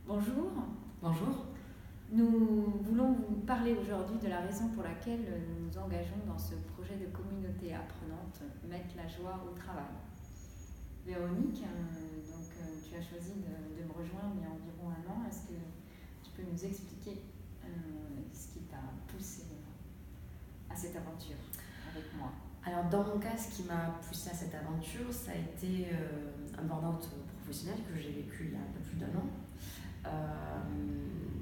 Bonjour, Bonjour. nous voulons vous parler aujourd'hui de la raison pour laquelle nous nous engageons dans ce projet de communauté apprenante, mettre la joie au travail. Véronique, tu as choisi de me rejoindre il y a environ un an. Est-ce que tu peux nous expliquer ce qui t'a poussé à cette aventure avec moi? Alors dans mon cas, ce qui m'a poussé à cette aventure, ça a été un burn-out professionnel que j'ai vécu il y a un peu plus d'un an.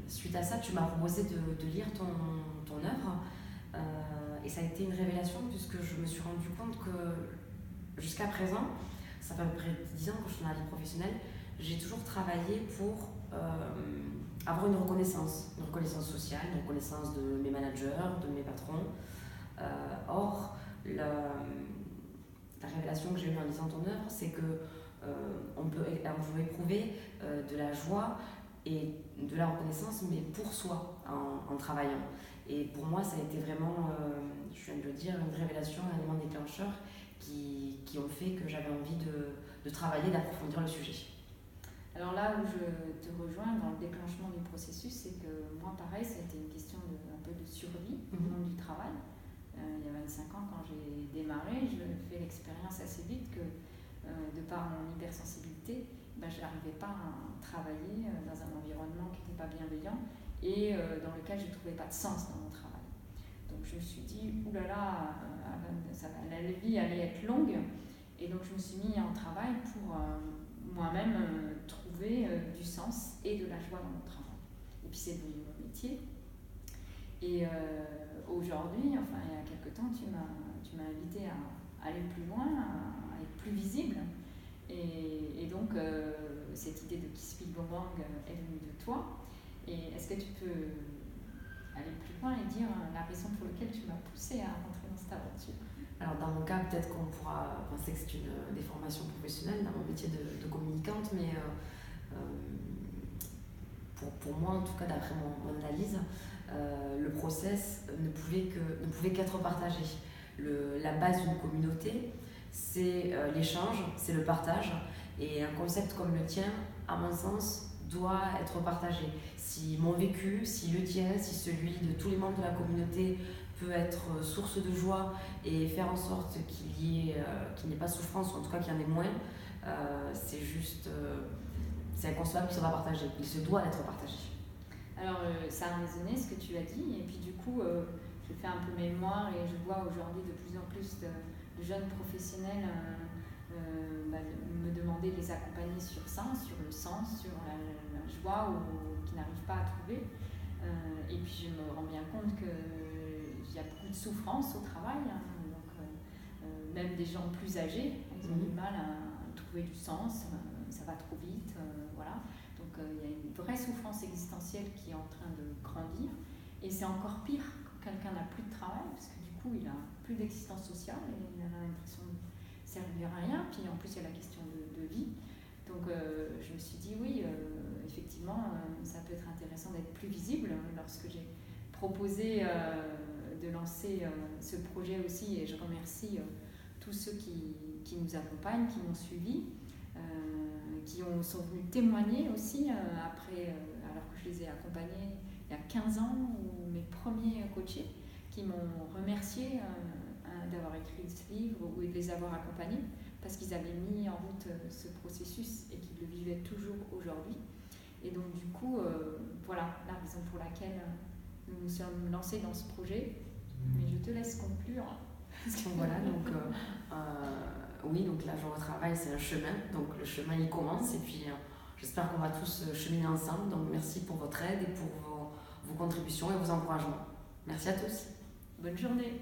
Suite à ça, tu m'as proposé de lire ton œuvre et ça a été une révélation puisque je me suis rendu compte que jusqu'à présent, ça fait à peu près 10 ans que je suis dans la vie professionnelle, j'ai toujours travaillé pour avoir une reconnaissance sociale, une reconnaissance de mes managers, de mes patrons. Or, la révélation que j'ai eue en lisant ton œuvre, c'est que on peut éprouver de la joie et de la reconnaissance, mais pour soi, en travaillant. Et pour moi, ça a été vraiment, je viens de le dire, une révélation, un élément déclencheur qui ont fait que j'avais envie de travailler, d'approfondir le sujet. Alors là où je te rejoins dans le déclenchement du processus, c'est que moi pareil, ça a été une question un peu de survie au monde du travail. Il y a 25 ans, quand j'ai démarré, je fais l'expérience assez vite que de par mon hypersensibilité, je n'arrivais pas à travailler dans un environnement qui n'était pas bienveillant et dans lequel je ne trouvais pas de sens dans mon travail. Donc je me suis dit, oulala, la vie allait être longue, et donc je me suis mis en travail pour moi-même trouver du sens et de la joie dans mon travail. Et puis c'est devenu mon métier. Et aujourd'hui, enfin il y a quelques temps, tu m'as invité à aller plus loin, à être plus visible. Et donc cette idée de Kiss Bang est venue de toi. Et est-ce que tu peux aller plus loin et dire la raison pour laquelle tu m'as poussée à rentrer dans cette aventure? Alors dans mon cas, peut-être qu'on pourra penser que c'est une déformation professionnelle dans mon métier de communicante, mais pour moi, en tout cas d'après mon analyse, le process ne pouvait qu'être partagé. La base d'une communauté, c'est l'échange, c'est le partage, et un concept comme le tien, à mon sens, doit être partagé. Si mon vécu, si le tien, si celui de tous les membres de la communauté peut être source de joie et faire en sorte qu'il n'y ait pas de souffrance, ou en tout cas qu'il y en ait moins, c'est inconcevable qu'il ne soit pas partagé. Il se doit d'être partagé. Alors ça a résonné ce que tu as dit, et puis du coup je fais un peu mémoire et je vois aujourd'hui de plus en plus de jeunes professionnels me demander de les accompagner sur ça, sur le sens, sur la joie qu'ils n'arrivent pas à trouver. Et puis je me rends bien compte qu'il y a beaucoup de souffrance au travail, même des gens plus âgés, ils ont du mal à trouver du sens, ça va trop vite, voilà. Donc il y a une vraie souffrance existentielle qui est en train de grandir, et c'est encore pire quand quelqu'un n'a plus de travail, parce que du coup il n'a plus d'existence sociale et il a l'impression de servir à rien, puis en plus il y a la question de vie. Donc je me suis dit oui, effectivement ça peut être intéressant d'être plus visible. Lorsque j'ai proposé de lancer ce projet aussi, et je remercie tous ceux qui nous accompagnent, qui m'ont suivi, qui sont venus témoigner aussi après, alors que je les ai accompagnés il y a 15 ans, ou mes premiers coachés qui m'ont remercié d'avoir écrit ce livre ou de les avoir accompagnés, parce qu'ils avaient mis en route ce processus et qu'ils le vivaient toujours aujourd'hui. Et donc du coup, voilà la raison pour laquelle nous nous sommes lancés dans ce projet. Mais je te laisse conclure. Voilà, donc oui, donc la joie au travail, c'est un chemin, donc le chemin il commence, et puis j'espère qu'on va tous cheminer ensemble. Donc merci pour votre aide et pour vos contributions et vos encouragements. Merci à tous. Bonne journée.